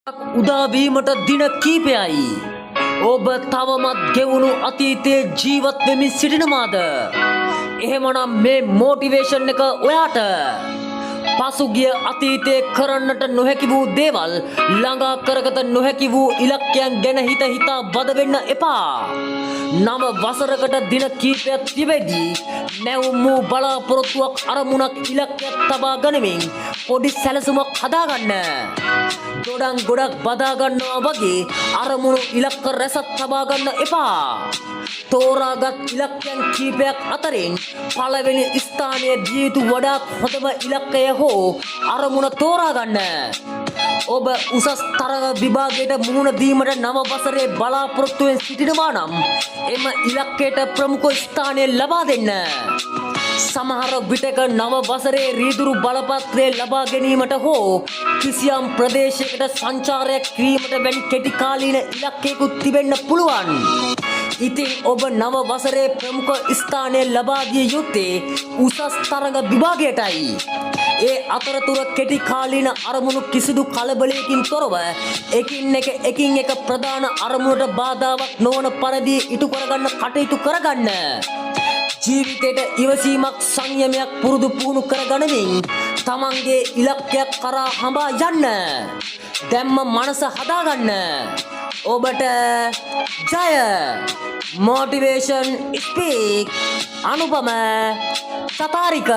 උදාවීමට දින කීපයයි. ඔබ තවමත් ගෙවුණු අතීතයේ ජීවත් වෙමින් සිටිනවාද? එහෙමනම් මේ මොටිවේෂන් එක ඔයාට. පසුගිය අතීතයේ කරන්නට නොහැකි වූ දේවල්, ළඟා කරගත නොහැකි වූ ඉලක්කයන් ගැන හිතා වද වෙන්න එපා. නව වසරකට දින කීපයක් තිබෙද්දී නැවුම් වූ බලාපොරොත්තුවක්, අරමුණක්, ඉලක්කයක් තබා ගනිමින් පොඩි සැලසුමක් හදාගන්න. දොඩම් ගොඩක් බදා ගන්නවා වගේ අරමුණු ඉලක්ක රැසක් තබා ගන්න එපා. තෝරාගත් ඉලක්කයන් කීපයක් අතරින් පළවෙනි ස්ථානයේ දිය යුතු වඩාත් හොඳම ඉලක්කය හෝ අරමුණ තෝරා ගන්න. ඔබ උසස් තරග විභාගයට මුහුණ දීමට නව වසරේ බලාපොරොත්තුවෙන් සිටිනවා නම් එම ඉලක්කයට ප්‍රමුඛ ස්ථානය ලබා දෙන්න. සමහර විටක නව වසරේ රීදුරු බලපත්‍රය ලබා ගැනීමට හෝ කිසියම් ප්‍රදේශයකට සංචාරයක් කිරීමට වැනි කෙටි කාලීන ඉලක්කයකුත් තිබෙන්න පුළුවන්. ඉතින් ඔබ නව වසරේ ප්‍රමුඛ ස්ථානය ලබා දිය යුත්තේ උසස් තරග විභාගයටයි. ඒ අතරතුර කෙටි කාලීන අරමුණු කිසිදු කලබලයකින් තොරව එකින් එක ප්‍රධාන අරමුණට බාධාවක් නොවන පරිදි ඉටු කරගන්න කටයුතු කරගන්න. ජීවිතයට ඉවසීමක්, සංයමයක් පුරුදු පුහුණු කරගනිමින් තමන්ගේ ඉලක්කයක් කරා හඹා යන්න. දැම්ම මනස හදාගන්න. ඔබට ජය. Motivation speak. අනුපම සතාරික.